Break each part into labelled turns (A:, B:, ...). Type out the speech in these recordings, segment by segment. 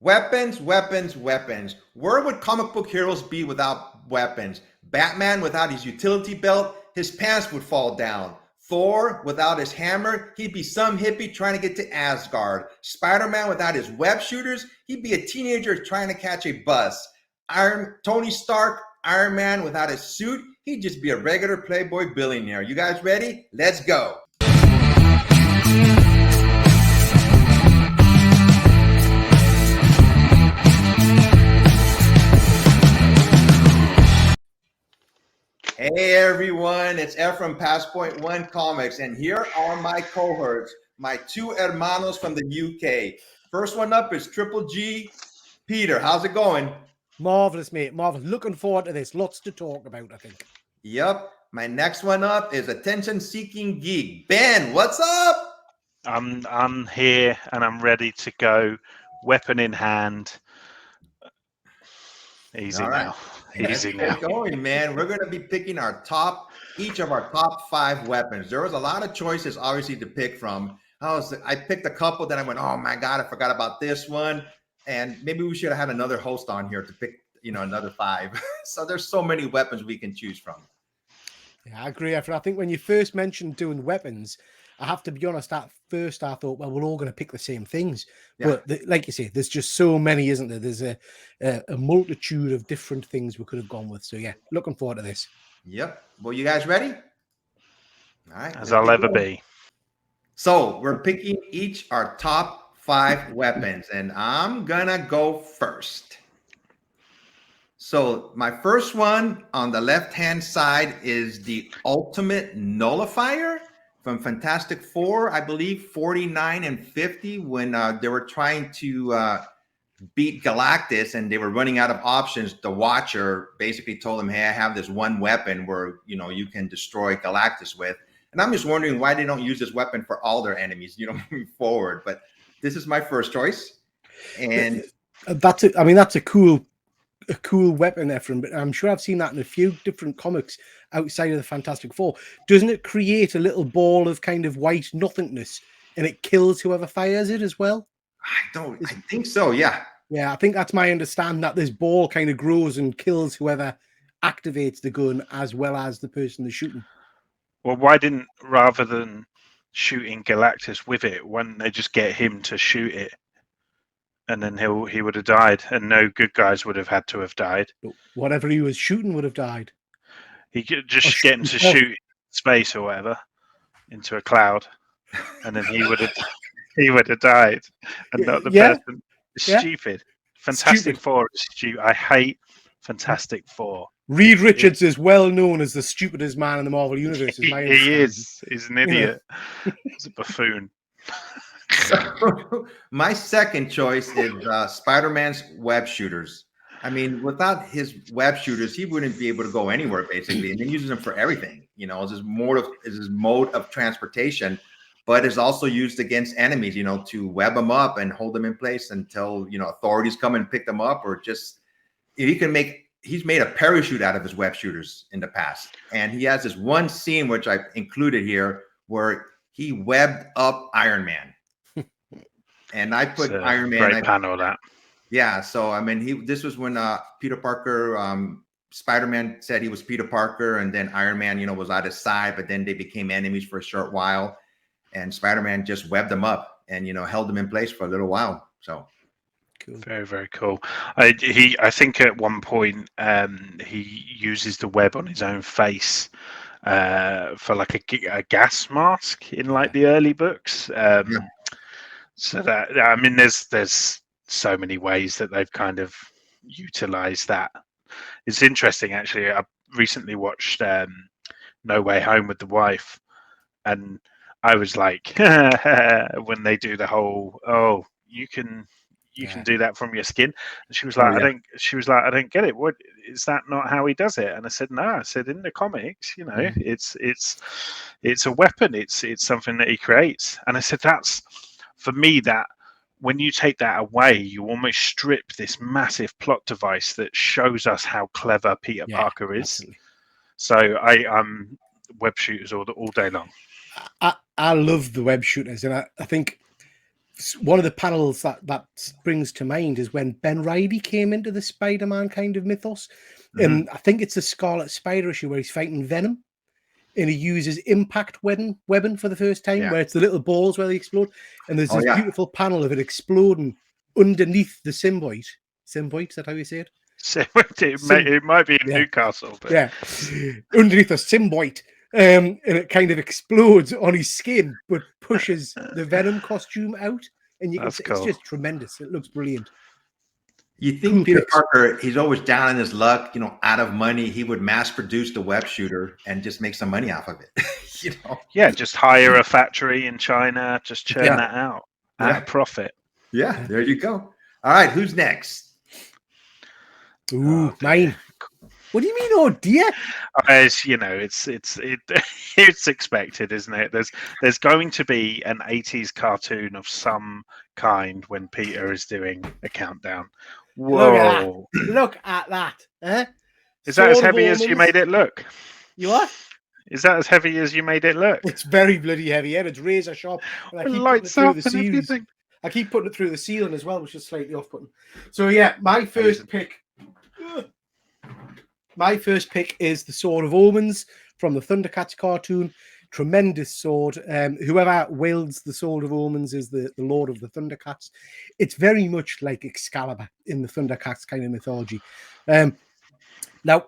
A: Weapons, weapons, weapons. Where would comic book heroes be without weapons? Batman without his utility belt, his pants would fall down. Thor without his hammer, he'd be some hippie trying to get to Asgard. Spider-Man without his web shooters, he'd be a teenager trying to catch a bus. Tony Stark, Iron Man without his suit, he'd just be a regular playboy billionaire. You guys ready? Let's go. Hey everyone, it's F from Passport One Comics, and here are my cohorts, my two hermanos from the UK. First one up is Triple G. Peter, how's it going?
B: Marvelous, mate. Marvelous. Looking forward to this. Lots to talk about, I think.
A: Yep. My next one up is Attention-Seeking Geek. Ben, what's up?
C: I'm here and I'm ready to go. Weapon in hand. Easy now. Easy now.
A: Let's get going, man. We're going to be picking each of our top 5 weapons. There was a lot of choices, obviously, to pick from. I picked a couple, then I went, oh my God, I forgot about this one. And maybe we should have had another host on here to pick, another 5. So there's so many weapons we can choose from.
B: Yeah, I agree. I think when you first mentioned doing weapons, I have to be honest, at first I thought, well, we're all going to pick the same things. Yeah. But like you say, there's just so many, isn't there? There's a multitude of different things we could have gone with. So yeah, looking forward to this.
A: Yep. Well, you guys ready? All right.
C: As I'll ever be.
A: So we're picking each our top 5 weapons, and I'm going to go first. So my first one on the left-hand side is the Ultimate Nullifier from Fantastic Four, I believe 49 and 50, when they were trying to beat Galactus and they were running out of options. The Watcher basically told them, hey, I have this one weapon where, you can destroy Galactus with. And I'm just wondering why they don't use this weapon for all their enemies, moving forward. But this is my first choice. And
B: that's a cool weapon, Ephraim, but I'm sure I've seen that in a few different comics outside of the Fantastic Four. Doesn't it create a little ball of kind of white nothingness and it kills whoever fires it as well?
A: I think so, yeah.
B: Yeah, I think that's my understanding, that this ball kind of grows and kills whoever activates the gun as well as the person they're shooting.
C: Well, why didn't, rather than shooting Galactus with it, why didn't they just get him to shoot it? And then he would have died, and no good guys would have had to have died.
B: Whatever he was shooting would have died.
C: He could just get him to shoot in space or whatever into a cloud, and then he would have died, and not the person. Stupid. Fantastic Four is stupid. I hate Fantastic Four.
B: Reed Richards is well known as the stupidest man in the Marvel universe.
C: He is. He's an idiot. He's a buffoon.
A: So, my second choice is Spider-Man's web shooters. I mean, without his web shooters, he wouldn't be able to go anywhere, basically. And he uses them for everything. It's his mode of transportation, but is also used against enemies, to web them up and hold them in place until, authorities come and pick them up, or just he's made a parachute out of his web shooters in the past. And he has this one scene, which I've included here, where he webbed up Iron Man. And I put Iron Man.
C: Great panel, that.
A: Yeah. So, I mean, this was when Peter Parker, Spider-Man said he was Peter Parker, and then Iron Man, was at his side, but then they became enemies for a short while. And Spider-Man just webbed them up and, held them in place for a little while. So.
C: Cool. Very, very cool. I think at one point he uses the web on his own face for like a gas mask in like the early books. So that, I mean, there's so many ways that they've kind of utilized that. It's interesting, actually. I recently watched No Way Home with the wife, and I was like, when they do the whole, you can do that from your skin, and she was like, I don't get it. What is that? Not how he does it? And I said, no. I said, in the comics, it's a weapon. It's something that he creates. And I said, that's, for me, that when you take that away, you almost strip this massive plot device that shows us how clever Peter Parker is. Absolutely. So I'm web shooters all day long.
B: I love the web shooters, and I think one of the panels that springs to mind is when Ben Reilly came into the Spider-Man kind of mythos. And I think it's the Scarlet Spider issue where he's fighting Venom. And he uses impact weapon for the first time, where it's the little balls where they explode. And there's this beautiful panel of it exploding underneath the symbiote. Symbiote, is that how you say it?
C: It might be in Newcastle, but
B: underneath a symbiote. And it kind of explodes on his skin, but pushes the Venom costume out. And you can see it's just tremendous. It looks brilliant.
A: You think Peter Parker, he's always down in his luck, out of money. He would mass produce the web shooter and just make some money off of it.
C: Yeah, just hire a factory in China, just churn that out at a profit.
A: Yeah, there you go. All right, who's next?
B: Ooh, mine. What do you mean, oh dear?
C: As it's expected, isn't it? There's going to be an 80s cartoon of some kind when Peter is doing a countdown. Whoa!
B: Look at that. Huh?
C: Is that as heavy as you made it look?
B: You what?
C: Is that as heavy as you made it look?
B: It's very bloody heavy. Yeah, it's razor sharp. And
C: it lights up and everything.
B: I keep putting it through the ceiling as well, which is slightly off-putting. So yeah, my first pick is the Sword of Omens from the Thundercats cartoon. Tremendous sword. Whoever wields the Sword of Omens is the Lord of the Thundercats. It's very much like Excalibur in the Thundercats kind of mythology. Now,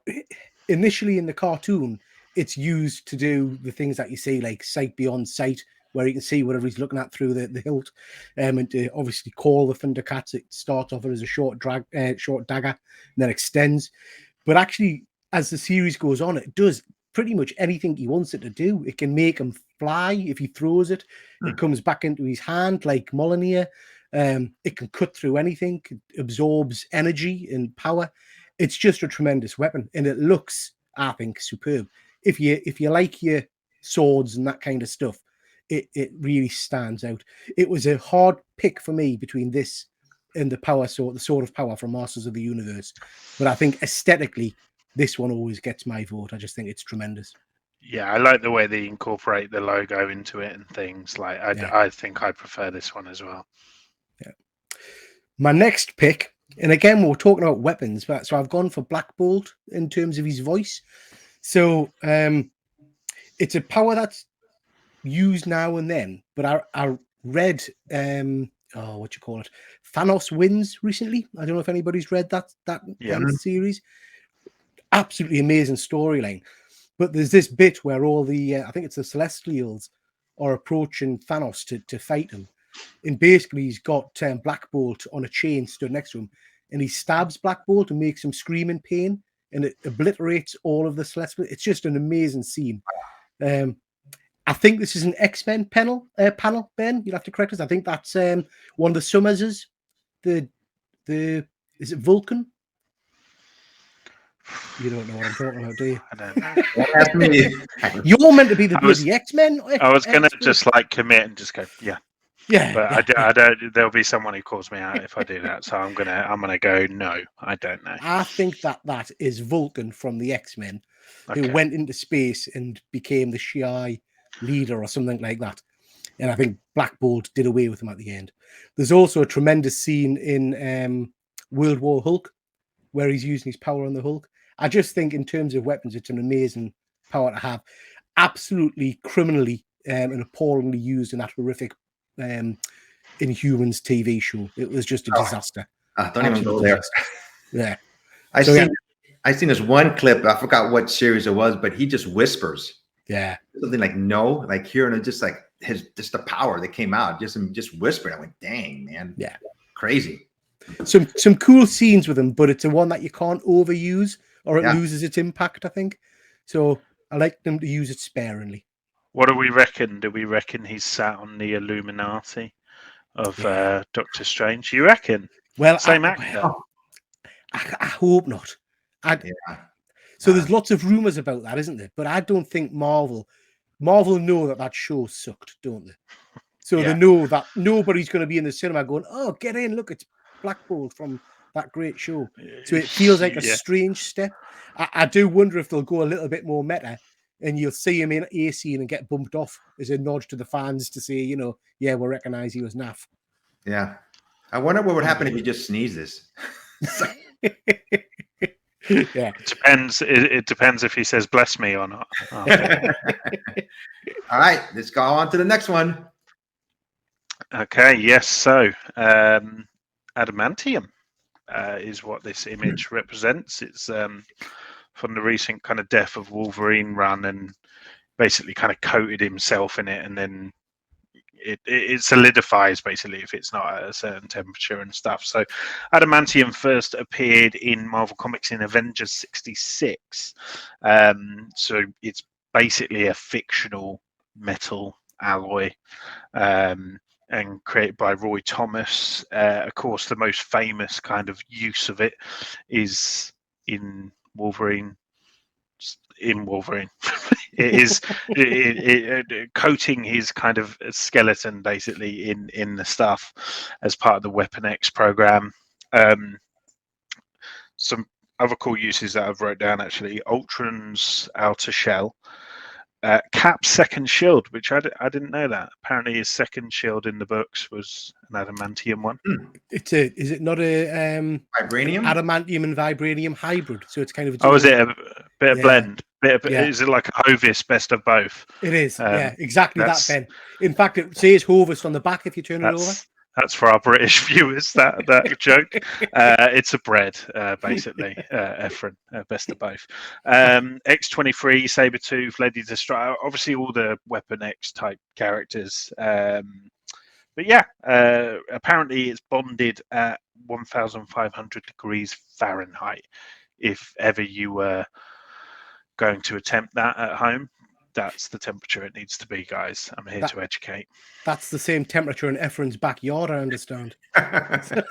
B: initially in the cartoon, it's used to do the things that you see, like sight beyond sight, where you can see whatever he's looking at through the hilt. And to obviously call the Thundercats, it starts off as a short dagger, and then extends. But actually, as the series goes on, it does pretty much anything he wants it to do. It can make him fly if he throws it. It comes back into his hand like Mjolnir. It can cut through anything. It absorbs energy and power. It's just a tremendous weapon, and it looks, I think, superb. If you like your swords and that kind of stuff, it really stands out. It was a hard pick for me between this and the Sword of Power from Masters of the Universe. But I think aesthetically, this one always gets my vote. I just think it's tremendous.
C: Yeah, I like the way they incorporate the logo into it and things. Like, I think I prefer this one as well.
B: Yeah. My next pick, and again, we're talking about weapons, but so I've gone for Black Bolt in terms of his voice. So it's a power that's used now and then, but I read Thanos Wins recently. I don't know if anybody's read that series. Absolutely amazing storyline. But there's this bit where all the I think it's the Celestials are approaching Thanos to fight him, and basically he's got Black Bolt on a chain stood next to him, and he stabs Black Bolt and makes him scream in pain, and it obliterates all of the Celestials. It's just an amazing scene. I think this is an X-Men panel. Ben, you'll have to correct us. I think that's one of the Summerses. Is it Vulcan? You don't know what I'm talking about, do you?
C: I don't know.
B: You're meant to be the bloody X-Men.
C: I was going to just commit and just go, yeah. But I don't. There'll be someone who calls me out if I do that. So I'm gonna go. No, I don't know.
B: I think that is Vulcan from the X-Men, who went into space and became the Shi'ar leader or something like that. And I think Black Bolt did away with him at the end. There's also a tremendous scene in World War Hulk where he's using his power on the Hulk. I just think in terms of weapons, it's an amazing power to have. Absolutely criminally and appallingly used in that horrific Inhumans TV show. It was just a disaster.
A: Don't even go there.
B: Yeah.
A: I seen this one clip. I forgot what series it was, but he just whispers.
B: Yeah.
A: Something like no, like here, and just like just the power that came out, just whispered. I went, dang, man.
B: Yeah.
A: Crazy.
B: Some cool scenes with him, but it's a one that you can't overuse or it loses its impact, I think. So I like them to use it sparingly.
C: What do we reckon? Do we reckon he's sat on the Illuminati of Doctor Strange? You reckon?
B: Well,
C: same actor.
B: I hope not. So there's lots of rumors about that, isn't there? But I don't think Marvel know that show sucked, don't they? So they know that nobody's going to be in the cinema going, "Oh, get in! Look, it's Black Bolt from that great show." So it feels like a strange step. I do wonder if they'll go a little bit more meta, and you'll see him in a scene and get bumped off as a nod to the fans to say, we recognise he was naff.
A: Yeah. I wonder what would happen if he just sneezes.
B: Yeah.
C: It depends. It depends if he says "bless me" or not. After.
A: All right, let's go on to the next one.
C: Okay. Yes. So, adamantium is what this image represents. It's from the recent kind of death of Wolverine run, and basically kind of coated himself in it, and then it solidifies basically if it's not at a certain temperature and stuff. So adamantium first appeared in Marvel Comics in Avengers 66. So it's basically a fictional metal alloy, and created by Roy Thomas. Of course, the most famous kind of use of it is in Wolverine. It is coating his kind of skeleton basically in the stuff as part of the Weapon X program. Some other cool uses that I've wrote down actually: Ultron's outer shell, Cap's second shield, which I didn't know that. Apparently, his second shield in the books was an adamantium one.
B: Is it not a
A: Vibranium?
B: adamantium and vibranium hybrid? So it's kind of
C: is it a bit of blend? Is it like a Hovis best of both?
B: It is. Yeah, exactly that,
C: that's-
B: Ben. In fact, it says Hovis on the back if you turn it over.
C: That's for our British viewers. That joke. It's a bread, basically. Ephraim, best of both. X-23, Sabretooth, Lady Destruction. Obviously, all the Weapon X type characters. But yeah, apparently it's bonded at 1,500 degrees Fahrenheit. If ever you were going to attempt that at home, that's the temperature it needs to be, guys. I'm here to educate.
B: That's the same temperature in Ephraim's backyard, I understand. I think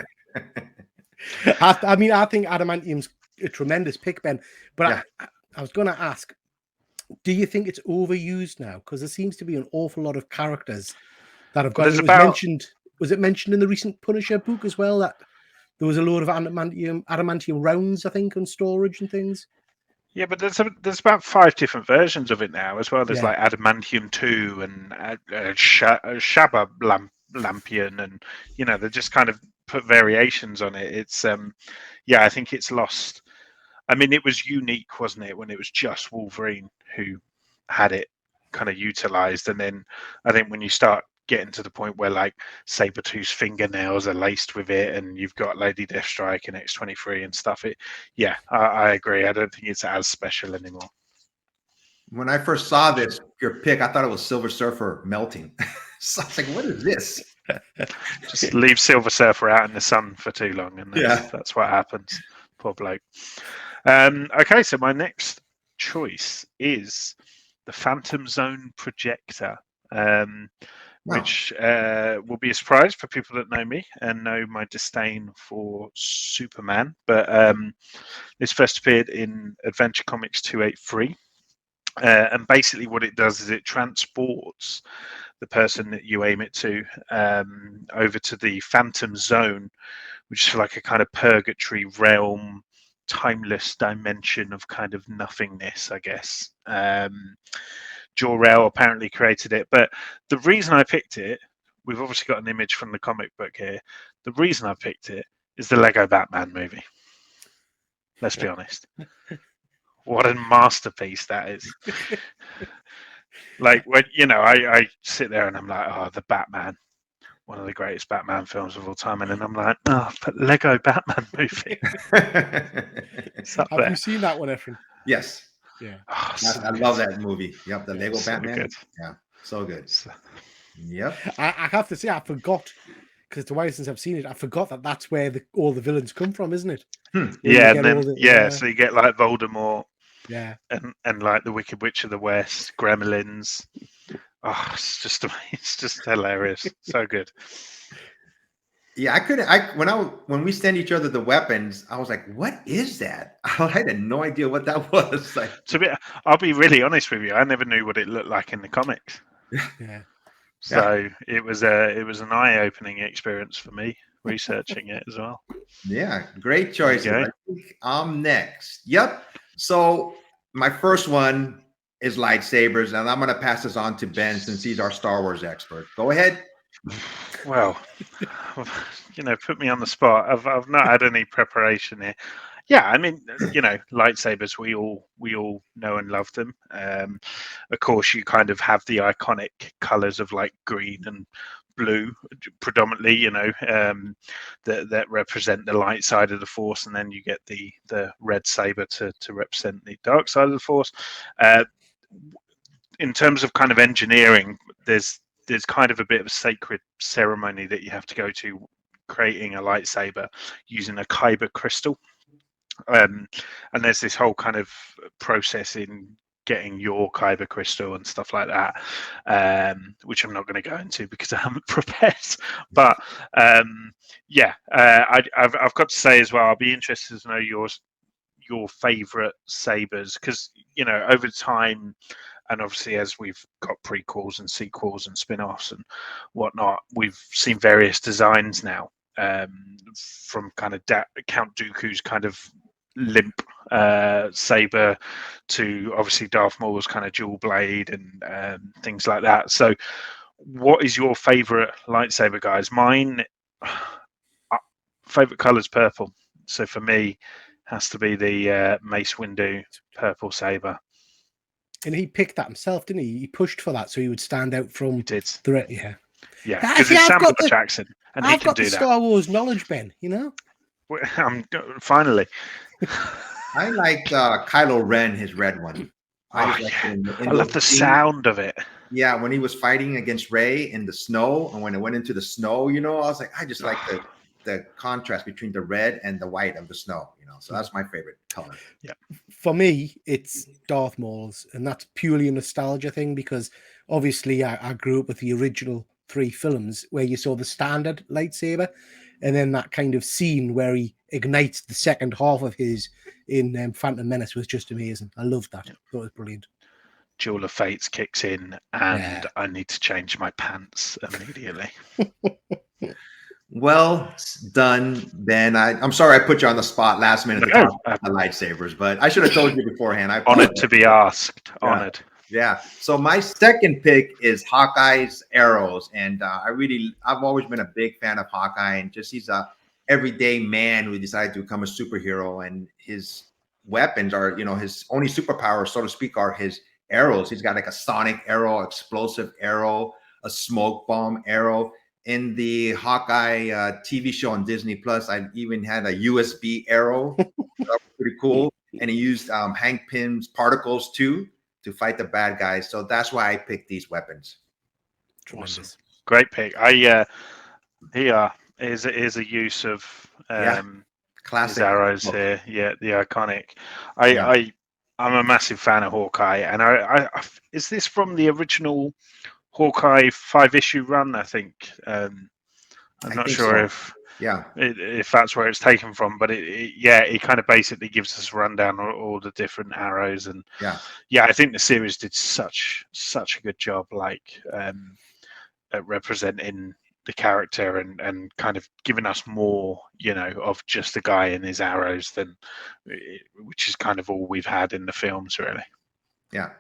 B: adamantium's a tremendous pick, Ben. But yeah. I was going to ask, do you think it's overused now? Because there seems to be an awful lot of characters that have got. Was it mentioned in the recent Punisher book as well that there was a load of adamantium rounds, I think, on storage and things?
C: Yeah, but there's about 5 different versions of it now as well. There's like Adamantium 2 and Shabba Lampion, and they just kind of put variations on it. It's I think it's lost. I mean, it was unique, wasn't it, when it was just Wolverine who had it kind of utilized, and then I think when you start getting to the point where like Sabretooth's fingernails are laced with it, and you've got Lady Deathstrike and X-23 and stuff. I agree. I don't think it's as special anymore.
A: When I first saw your pick, I thought it was Silver Surfer melting. So I was like, what is this?
C: Just leave Silver Surfer out in the sun for too long, and that's what happens. Poor bloke. Okay, so my next choice is the Phantom Zone projector. Which will be a surprise for people that know me and know my disdain for Superman. But this first appeared in Adventure Comics 283. And basically what it does is it transports the person that you aim it to over to the Phantom Zone, which is like a kind of purgatory realm, timeless dimension of kind of nothingness, I guess. Jor-El apparently created it, but the reason I picked it, we've obviously got an image from the comic book here. The reason I picked it is the Lego Batman movie. Let's be honest. What a masterpiece that is. Like when I sit there and I'm like, oh, the Batman, one of the greatest Batman films of all time, and then I'm like, oh, but Lego Batman movie.
B: Have you seen that one, Ephraim?
A: Yes.
B: Yeah,
A: I love that movie. Yep, the Lego Batman.
C: Good.
A: Yeah, so good. Yep.
B: I have to say, I forgot, because it's a while since I've seen it. I forgot that's where all the villains come from, isn't it?
C: Yeah, and then so you get like Voldemort.
B: Yeah,
C: and like the Wicked Witch of the West, Gremlins. Oh, it's just hilarious. So good.
A: Yeah, when we send each other the weapons, I was like, "What is that?" I had no idea what that was. Like,
C: I'll be really honest with you. I never knew what it looked like in the comics.
B: Yeah.
C: So it was an eye-opening experience for me researching it as well.
A: Yeah, great choice. I think I'm next. Yep. So my first one is lightsabers, and I'm going to pass this on to Ben since he's our Star Wars expert. Go ahead.
C: Well, put me on the spot. I've not had any preparation here. Yeah, I mean, lightsabers. We all know and love them. Of course, you kind of have the iconic colors of like green and blue, predominantly. That represent the light side of the Force, and then you get the red saber to represent the dark side of the Force. In terms of kind of engineering, there's kind of a bit of a sacred ceremony that you have to go to creating a lightsaber using a kyber crystal. And there's this whole kind of process in getting your kyber crystal and stuff like that, which I'm not going to go into because I haven't prepared. But I've got to say as well, I'll be interested to know your favorite sabers, because over time, and obviously as we've got prequels and sequels and spin-offs and whatnot, we've seen various designs now, from kind of Count Dooku's kind of limp saber to obviously Darth Maul's kind of dual blade and things like that. So what is your favorite lightsaber, guys? Mine favorite color is purple, so for me has to be the Mace Windu purple saber.
B: And he picked that himself, didn't he? He pushed for that so he would stand out from
C: did
B: the yeah.
C: Yeah, because it's Samuel Jackson, and he
B: I've
C: can
B: got
C: do
B: the
C: that.
B: Star Wars knowledge, Ben.
C: Finally.
A: I like Kylo Ren, his red one.
C: I love the sound of it.
A: Yeah, when he was fighting against Rey in the snow, and when it went into the snow, I was like, I just like the contrast between the red and the white of the snow. So that's my favorite color.
C: Yeah.
B: For me, it's Darth Maul's, and that's purely a nostalgia thing, because obviously I grew up with the original 3 films where you saw the standard lightsaber, and then that kind of scene where he ignites the second half of his in Phantom Menace was just amazing. I loved that. It was brilliant.
C: Duel of Fates kicks in, and I need to change my pants immediately.
A: Well done, Ben. I'm sorry I put you on the spot last minute to talk about lightsabers, but I should have told you beforehand.
C: Honored to be asked. Honored.
A: Yeah. So my second pick is Hawkeye's arrows, and I've always been a big fan of Hawkeye, and just he's a everyday man who decided to become a superhero, and his weapons are, his only superpowers, so to speak, are his arrows. He's got like a sonic arrow, explosive arrow, a smoke bomb arrow. In the Hawkeye TV show on Disney Plus, I even had a USB arrow. That was pretty cool. And he used Hank Pym's particles too to fight the bad guys. So that's why I picked these weapons.
C: Awesome. Great pick. Here's a use of classic arrows here. Yeah, the iconic. I'm a massive fan of Hawkeye, and I is this from the original Hawkeye 5-issue run? I think. I'm not sure so. if that's where it's taken from, but it kind of basically gives us a rundown on all the different arrows, and I think the series did such a good job, like at representing the character and kind of giving us more, of just a guy and his arrows than, which is kind of all we've had in the films, really.
A: Yeah.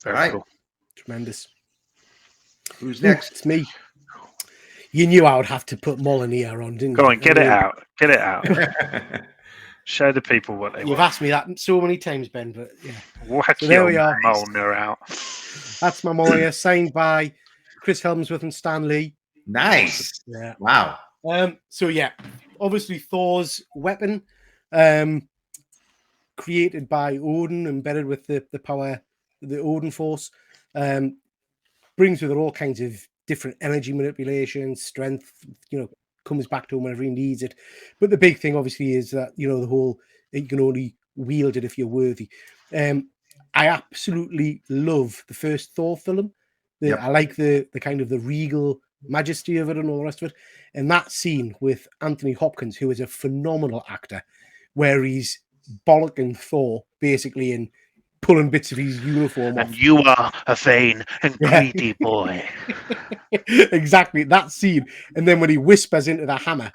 C: Very cool.
B: Tremendous.
A: Who's next?
B: It's me. You knew I would have to put Molyneux on, didn't you?
C: Go on, get it out. Get it out. Show the people what they want.
B: You've asked me that so many times, Ben, but yeah.
C: Whack there we are. Molyneux out.
B: That's my Molyneux, signed by Chris Helmsworth and Stan Lee.
A: Nice.
B: Yeah.
A: Wow.
B: Obviously Thor's weapon, created by Odin, embedded with the power, the Odin force, brings with it all kinds of different energy manipulation, strength, comes back to him whenever he needs it. But the big thing obviously is that, the whole, you can only wield it if you're worthy. I absolutely love the first Thor film. I like the kind of the regal majesty of it and all the rest of it. And that scene with Anthony Hopkins, who is a phenomenal actor, where he's bollocking Thor basically in pulling bits of his uniform off.
C: And you are a vain and greedy boy.
B: Exactly, that scene. And then when he whispers into the hammer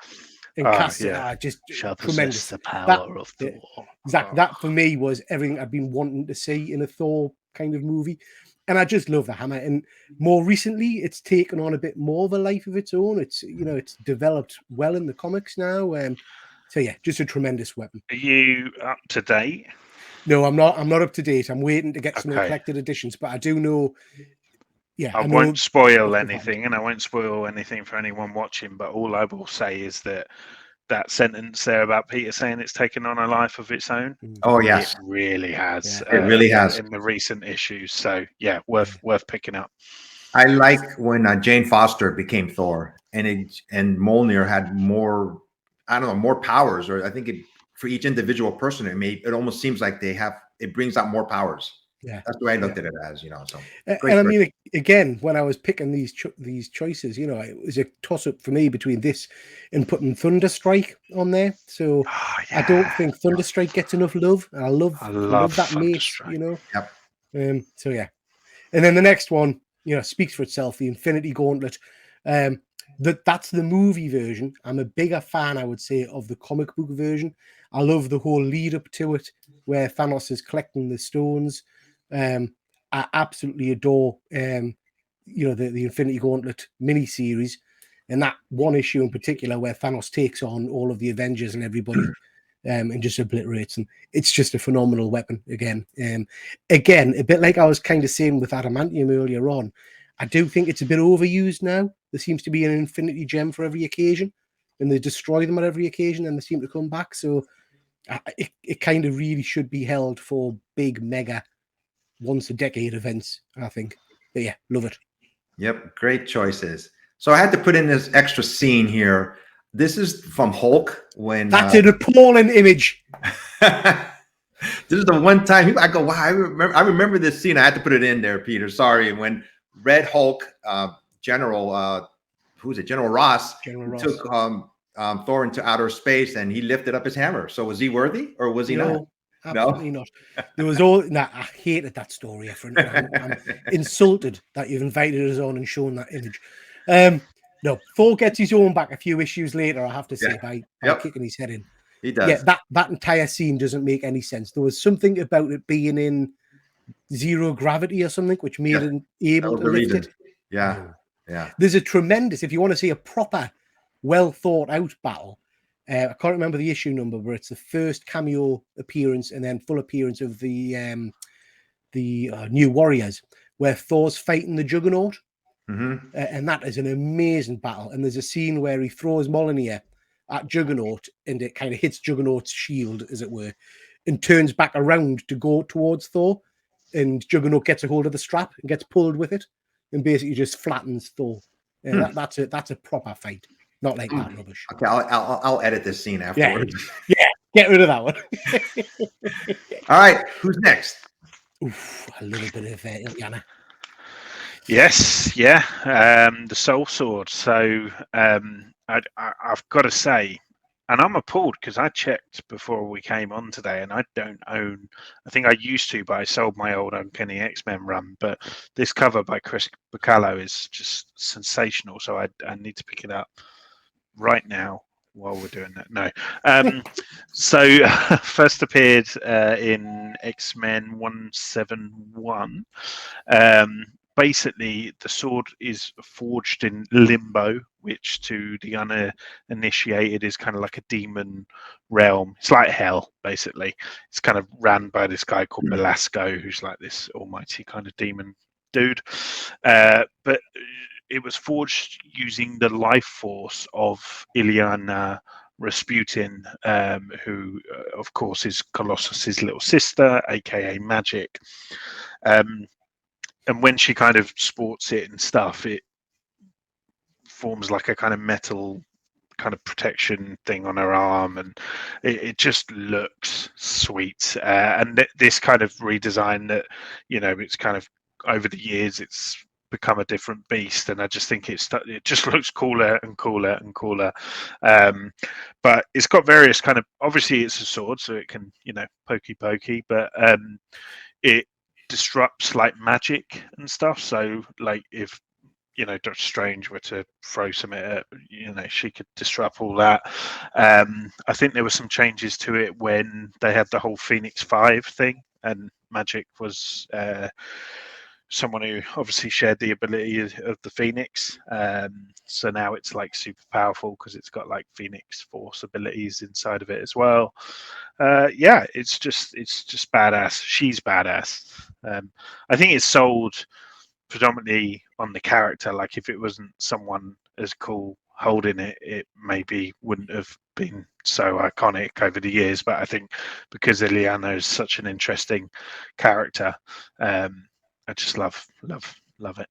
B: and casts it, just tremendous.
C: The power of Thor.
B: Exactly. That for me was everything I'd been wanting to see in a Thor kind of movie. And I just love the hammer. And more recently, it's taken on a bit more of a life of its own. It's it's developed well in the comics now. So yeah, just a tremendous weapon.
C: Are you up to date?
B: No, I'm not. I'm not up to date. I'm waiting to get some of the
C: Okay.
B: collected editions, but I do know. Yeah,
C: I
B: know
C: won't spoil
B: what's happened.
C: anything, and I won't spoil anything for anyone watching. But all I will say is that sentence there about Peter saying it's taken on a life of its own.
A: Oh
C: It
A: yes,
C: really has.
B: Yeah.
A: it really has.
C: In the recent issues. So yeah, worth picking up.
A: I like when Jane Foster became Thor, and Mjolnir had more, I don't know, more powers, or I think for each individual person, it almost seems like it brings out more powers.
B: Yeah,
A: That's the way I looked at it as, So
B: and I mean, again, when I was picking these choices, it was a toss up for me between this and putting Thunderstrike on there. So I don't think Thunderstrike gets enough love. I love that mace,
A: Yep.
B: So yeah, and then the next one, speaks for itself. The Infinity Gauntlet. That's the movie version. I'm a bigger fan, I would say, of the comic book version. I love the whole lead up to it, where Thanos is collecting the stones. I absolutely adore, the Infinity Gauntlet miniseries, and that one issue in particular where Thanos takes on all of the Avengers and everybody, and just obliterates them. It's just a phenomenal weapon. Again, a bit like I was kind of saying with Adamantium earlier on. I do think it's a bit overused now. There seems to be an Infinity Gem for every occasion, and they destroy them at every occasion, and they seem to come back. So it kind of really should be held for big, mega, once a decade events, I think. But yeah, love it.
A: Yep, great choices. So I had to put in this extra scene here. This is from Hulk when
B: that's an appalling image.
A: This is the one time I go, wow, I remember this scene. I had to put it in there, Peter. Sorry. When Red Hulk, General, who's it? General Ross, took Thor into outer space, and he lifted up his hammer. So was he worthy, or was he not?
B: Absolutely not. There was I hated that story, Efren. I'm insulted that you've invited us on and shown that image. No, Thor gets his own back a few issues later, I have to say, by kicking his head in.
A: He does.
B: Yeah, that entire scene doesn't make any sense. There was something about it being in zero gravity or something, which made it able to lift it.
A: Yeah.
B: There's a tremendous, if you want to see a proper, well thought out battle, I can't remember the issue number, but it's the first cameo appearance and then full appearance of the New Warriors, where Thor's fighting the Juggernaut.
A: Mm-hmm.
B: And that is an amazing battle. And there's a scene where he throws Mjolnir at Juggernaut, and it kind of hits Juggernaut's shield, as it were, and turns back around to go towards Thor. And Juggernaut gets a hold of the strap and gets pulled with it, and basically just flattens Thor. That's a proper fight, not like that rubbish.
A: Okay, I'll edit this scene afterwards.
B: Yeah, get rid of that one.
A: All right, who's next?
B: Oof, a little bit of Illyana.
C: Yes, yeah, the Soul Sword. So I've got to say, and I'm appalled because I checked before we came on today, and I don't own. I think I used to, but I sold my old Uncanny X-Men run. But this cover by Chris Bacallo is just sensational. So I need to pick it up right now while we're doing that. No, so first appeared in X-Men 171. Basically, the sword is forged in limbo, which to the uninitiated is kind of like a demon realm. It's like hell, basically. It's kind of ran by this guy called Belasco, who's like this almighty kind of demon dude. But it was forged using the life force of Illyana Rasputin, who, of course, is Colossus's little sister, aka Magic. And when she kind of sports it and stuff, it forms like a kind of metal kind of protection thing on her arm, and it just looks sweet. And this kind of redesign that, it's kind of over the years, it's become a different beast, and I just think it just looks cooler and cooler and cooler. But it's got various kind of, obviously it's a sword, so it can, pokey, but it disrupts like magic and stuff. So like if Doctor Strange were to throw something at, she could disrupt all that. I think there were some changes to it when they had the whole Phoenix 5 thing, and magic was someone who obviously shared the ability of the Phoenix. So now it's like super powerful because it's got like Phoenix Force abilities inside of it as well. Yeah, it's just badass. She's badass. I think it's sold predominantly on the character. Like if it wasn't someone as cool holding it, it maybe wouldn't have been so iconic over the years. But I think because Ileana is such an interesting character, I just love it.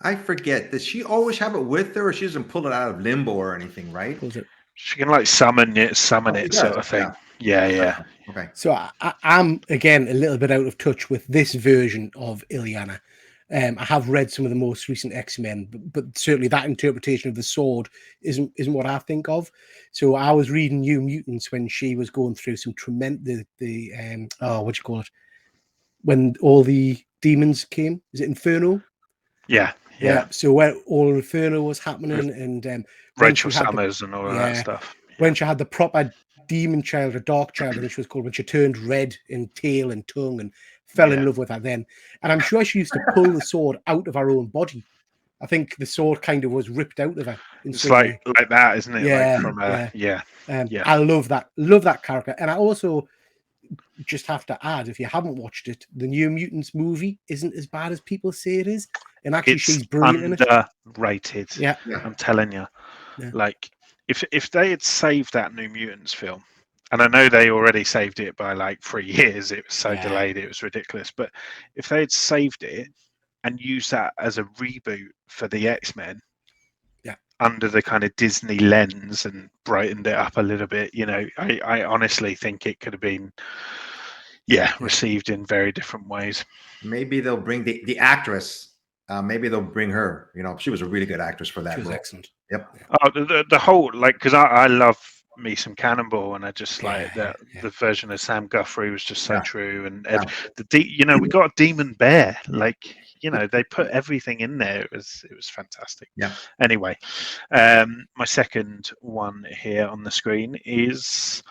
A: I forget. Does she always have it with her, or she doesn't pull it out of limbo or anything, right?
B: Pulls it.
C: She can like summon it
A: Oh, she does.
C: sort of thing. Yeah.
A: Okay.
B: So I'm again a little bit out of touch with this version of Ileana. I have read some of the most recent X-Men, but certainly that interpretation of the sword isn't what I think of. So I was reading New Mutants when she was going through some tremendous what do you call it? When all the demons came, is it Inferno?
C: Yeah.
B: So when all Inferno was happening, and
C: Rachel Summers and all of that stuff.
B: When she had the proper demon child, or dark child, I think she was called, when she turned red in tail and tongue and fell in love with her then. And I'm sure she used to pull the sword out of her own body. I think the sword kind of was ripped out of her.
C: It's like that, isn't it?
B: Yeah,
C: like from
B: I love that character. And I also just have to add, if you haven't watched it, the New Mutants movie isn't as bad as people say it is. And actually, she's brilliant in it.
C: Underrated.
B: Yeah.
C: I'm telling you.
B: Yeah.
C: Like, if they had saved that New Mutants film, and I know they already saved it by like 3 years, it was so delayed, it was ridiculous. But if they had saved it and used that as a reboot for the X-Men, under the kind of Disney lens and brightened it up a little bit, I honestly think it could have been, received in very different ways.
A: Maybe they'll bring the actress. Maybe they'll bring her. She was a really good actress for that.
B: She was
A: role.
B: excellent.
A: Yep.
C: Oh, the whole, like, because I love me some Cannonball, and I just like that the version of Sam Guthrie was just so true. And we got a demon bear, like, they put everything in there. It was fantastic.
A: Yeah.
C: Anyway, my second one here on the screen is,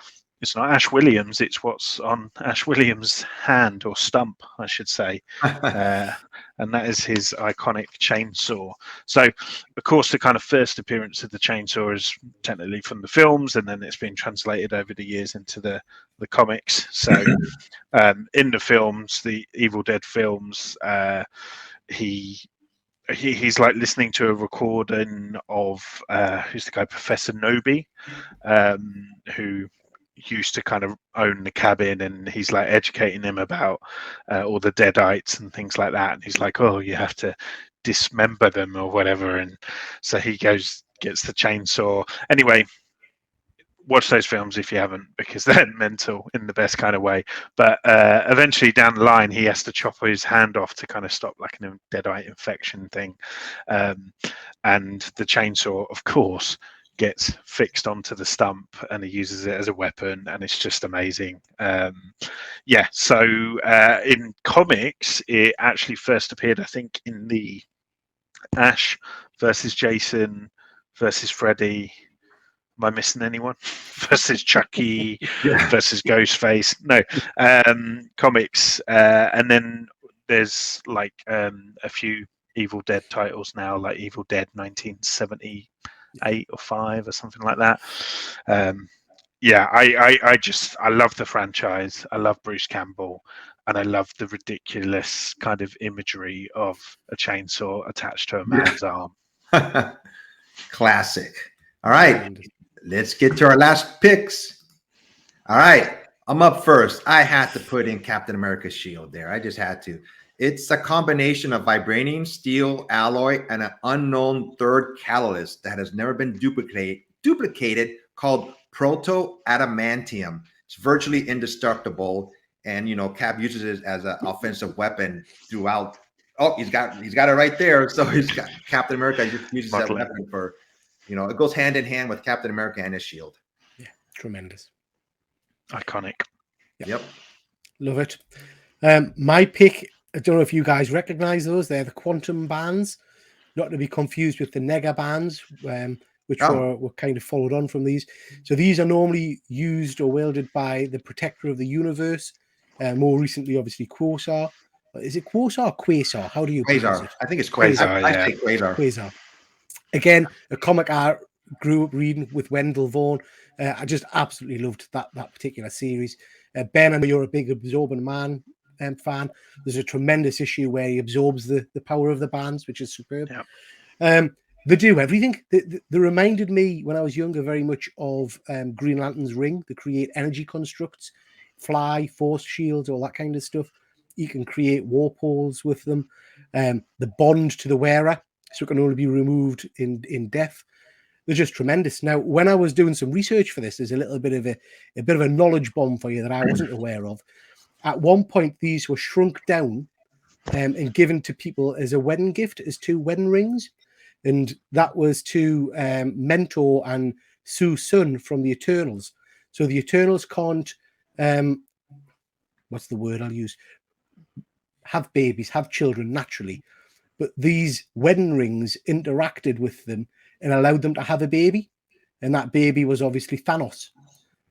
C: it's not Ash Williams, it's what's on Ash Williams' hand, or stump, I should say. And that is his iconic chainsaw. So, of course, the kind of first appearance of the chainsaw is technically from the films, and then it's been translated over the years into the comics. So, in the films, the Evil Dead films, he's like listening to a recording of who's the guy, Professor Noby, who used to kind of own the cabin, and he's like educating him about all the deadites and things like that, and he's like, oh, you have to dismember them or whatever, and so he gets the chainsaw. Anyway, watch those films if you haven't, because they're mental in the best kind of way. But eventually down the line, he has to chop his hand off to kind of stop like a deadite infection thing, and the chainsaw, of course, gets fixed onto the stump, and he uses it as a weapon, and it's just amazing. So in comics, it actually first appeared, I think, in the Ash versus Jason versus Freddy. Am I missing anyone? Versus Chucky versus Ghostface. No, comics, and then there's like a few Evil Dead titles now, like Evil Dead 1978 or 5 or something like that. I love the franchise. I love Bruce Campbell, and I love the ridiculous kind of imagery of a chainsaw attached to a man's arm.
A: Classic. All right, let's get to our last picks. All right, I'm up first. I had to put in Captain America's shield there. I just had to. It's a combination of vibranium, steel, alloy, and an unknown third catalyst that has never been duplicated called proto-adamantium. It's virtually indestructible, and Cap uses it as an offensive weapon throughout. Oh, he's got it right there. So he's got Captain America just uses that weapon for, it goes hand in hand with Captain America and his shield.
B: Yeah, tremendous.
C: Iconic.
B: Yep. Love it. My pick, I don't know if you guys recognize those. They're the quantum bands, not to be confused with the nega bands, which were kind of followed on from these. So these are normally used or wielded by the protector of the universe. More recently, obviously, Quasar. Is it Quasar or Quasar? How do you pronounce
A: Quasar.
B: it?
A: I think it's
C: Quasar,
A: Quasar. I
C: yeah.
A: say Quasar.
B: Quasar. Again, a comic I grew up reading with Wendell Vaughn. I just absolutely loved that particular series. Ben, I know you're a big Absorbing Man fan. There's a tremendous issue where he absorbs the power of the bands, which is superb.
C: Yeah.
B: They do everything. They reminded me when I was younger very much of Green Lantern's ring. They create energy constructs, fly, force shields, all that kind of stuff. You can create warp holes with them. The bond to the wearer, so it can only be removed in death. They're just tremendous. Now, when I was doing some research for this, there's a little bit of a knowledge bomb for you that I wasn't aware of. At one point, these were shrunk down and given to people as a wedding gift, as 2 wedding rings. And that was to Mentor and Sue Sun from the Eternals. So the Eternals can't, what's the word I'll use? Have babies, have children naturally. But these wedding rings interacted with them and allowed them to have a baby. And that baby was obviously Thanos.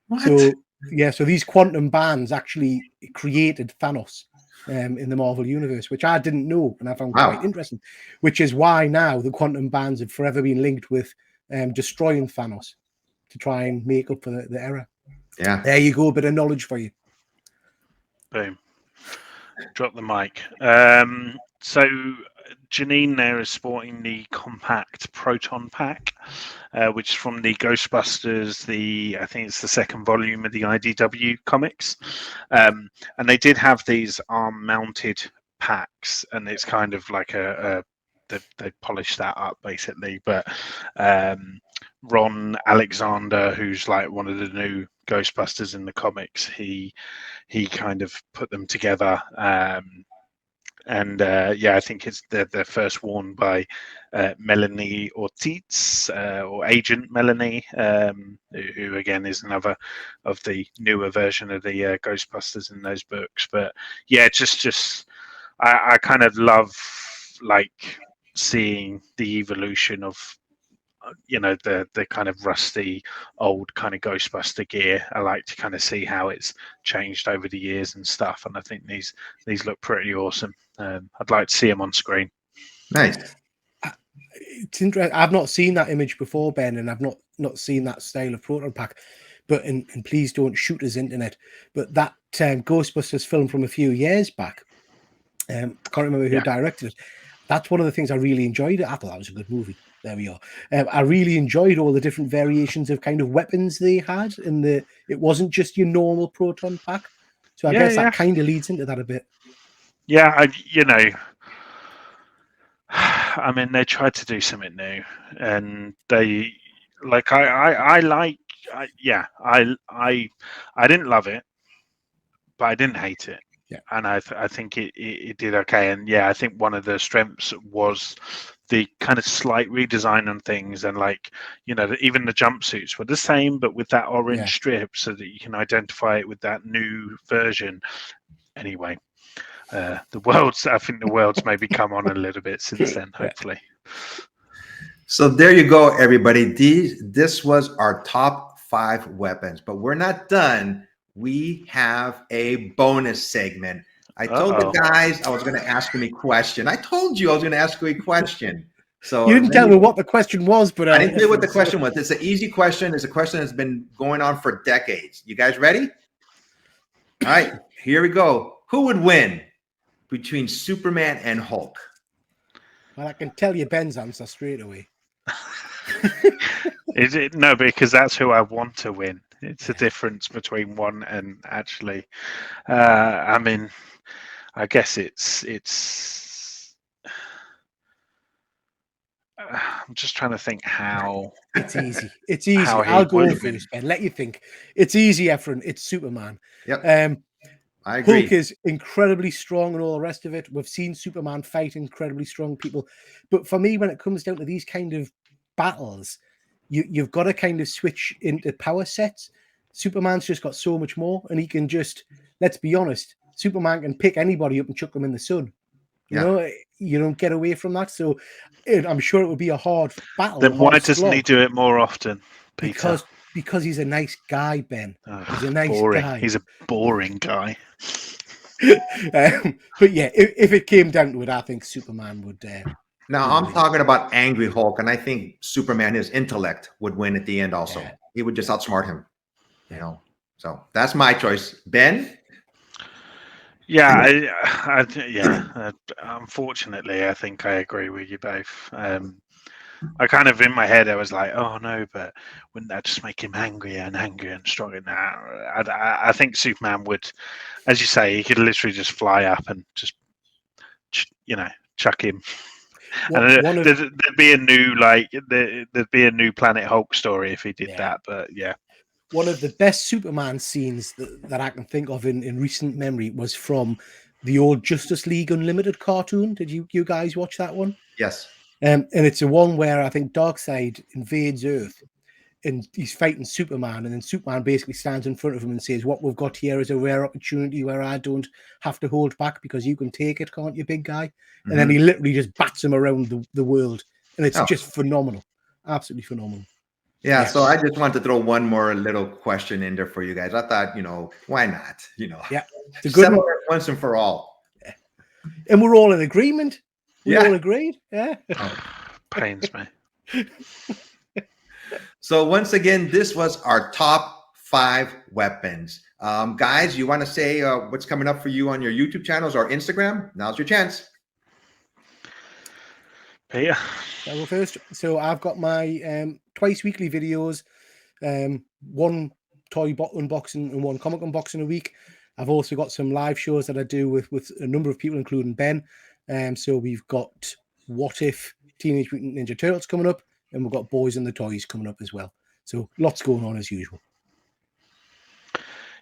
A: What?
B: So, yeah, so these quantum bands actually created Thanos in the Marvel Universe, which I didn't know, and I found quite interesting, which is why now the quantum bands have forever been linked with destroying Thanos to try and make up for the error.
A: Yeah.
B: There you go, a bit of knowledge for you.
C: Boom. Drop the mic. So Janine there is sporting the compact proton pack, which is from the Ghostbusters. I think it's the 2nd volume of the IDW comics, and they did have these arm-mounted packs, and it's kind of like they polished that up basically. But Ron Alexander, who's like one of the new Ghostbusters in the comics, he kind of put them together. I think it's they're first worn by Melanie Ortiz, or Agent Melanie, who again is another of the newer version of the Ghostbusters in those books. But yeah, just I kind of love like seeing the evolution of the kind of rusty old kind of Ghostbuster gear. I like to kind of see how it's changed over the years and stuff, and I think these look pretty awesome. I'd like to see them on screen.
A: Nice.
B: It's interesting. I've not seen that image before, Ben, and I've not seen that style of proton pack. But and please don't shoot us, internet. But that Ghostbusters film from a few years back, I can't remember who directed it. That's one of the things I really enjoyed. I thought that was a good movie. There we are. I really enjoyed all the different variations of kind of weapons they had, and it wasn't just your normal proton pack. So I guess that kind of leads into that a bit.
C: Yeah, I mean, they tried to do something new, and they like I didn't love it, but I didn't hate it.
B: Yeah.
C: And I think it did okay. And yeah, I think one of the strengths was the kind of slight redesign on things, and like even the jumpsuits were the same, but with that orange strip, so that you can identify it with that new version. Anyway, I think the world's maybe come on a little bit since then, hopefully.
A: So there you go, everybody. This was our top 5 weapons, but we're not done. We have a bonus segment. I told the guys I was going to ask them a question. I told you I was going to ask you a question. So
B: you didn't tell me what the question was, but
A: I didn't tell you what the question was. It's an easy question. It's a question that's been going on for decades. You guys ready? All right, here we go. Who would win between Superman and Hulk?
B: Well, I can tell you Ben's answer straight away.
C: Is it? No, because that's who I want to win. It's a difference between one and actually. I mean, I guess it's. I'm just trying to think how.
B: It's easy. It's easy. I'll go first, Ben. Let you think. It's easy, Efren. It's Superman.
A: Yep. I agree.
B: Hulk is incredibly strong and all the rest of it. We've seen Superman fight incredibly strong people. But for me, when it comes down to these kind of battles, you've got to kind of switch into power sets. Superman's just got so much more, and he can just, let's be honest, Superman can pick anybody up and chuck them in the sun. You know, you don't get away from that. So I'm sure it would be a hard battle.
C: Then why doesn't he do it more often, Peter?
B: Because he's a nice guy, Ben. He's a nice
C: boring.
B: guy.
C: He's a boring guy.
B: But yeah, if it came down to it, I think Superman would.
A: Now
B: would
A: I'm
B: win.
A: talking about Angry Hulk, and I think Superman, his intellect would win at the end. Also,
B: Yeah.
A: he would just outsmart him. You
B: Yeah.
A: know, so that's my choice. Ben.
C: Yeah, unfortunately, I think I agree with you both. I kind of in my head, I was like, "Oh no, but wouldn't that just make him angrier and angrier and stronger?" Now, I think Superman would, as you say, he could literally just fly up and just, chuck him. And
B: One of
C: there'd be a new there'd be a new Planet Hulk story if he did
B: Yeah.
C: that. But yeah,
B: one of the best Superman scenes that I can think of in recent memory was from the old Justice League Unlimited cartoon. Did you guys watch that one?
A: Yes.
B: And it's the one where I think Darkseid invades Earth and he's fighting Superman, and then Superman basically stands in front of him and says, "What we've got here is a rare opportunity where I don't have to hold back because you can take it, can't you, big guy?" And then he literally just bats him around the world, and it's
A: Oh.
B: just phenomenal, absolutely phenomenal.
A: Yeah,
B: Yeah.
A: so I just want to throw one more little question in there for you guys. I thought, why not?
B: Yeah, it's a good
A: settle
B: one.
A: it once and for all.
B: And we're all in agreement. We
A: Yeah.
B: all agreed. Yeah.
C: pains me.
A: So once again, this was our top 5 weapons. Guys, you want to say what's coming up for you on your YouTube channels or Instagram? Now's your chance.
C: Peter.
B: I'll go first. So I've got my twice weekly videos, one toy unboxing and one comic unboxing a week. I've also got some live shows that I do with a number of people, including Ben. So we've got What If Teenage Mutant Ninja Turtles coming up, and we've got Boys and the Toys coming up as well. So lots going on as usual.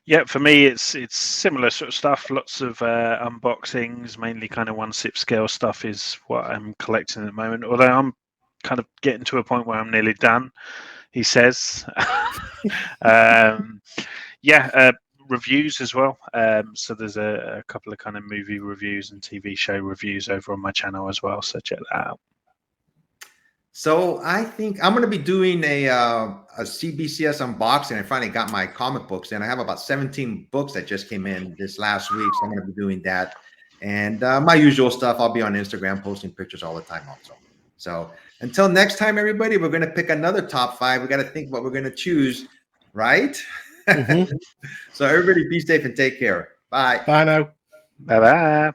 C: Yeah, for me, it's similar sort of stuff. Lots of unboxings, mainly kind of 1/6 scale stuff is what I'm collecting at the moment. Although I'm kind of getting to a point where I'm nearly done, he says. Reviews as well. So there's a couple of kind of movie reviews and TV show reviews over on my channel as well. So check that out.
A: So I think I'm going to be doing a CBCS unboxing. I finally got my comic books, and I have about 17 books that just came in this last week. So I'm going to be doing that, and my usual stuff. I'll be on Instagram posting pictures all the time, also. So until next time, everybody, we're going to pick another top 5. We got to think what we're going to choose, right? So everybody, be safe and take care. Bye.
B: Bye now.
C: Bye bye.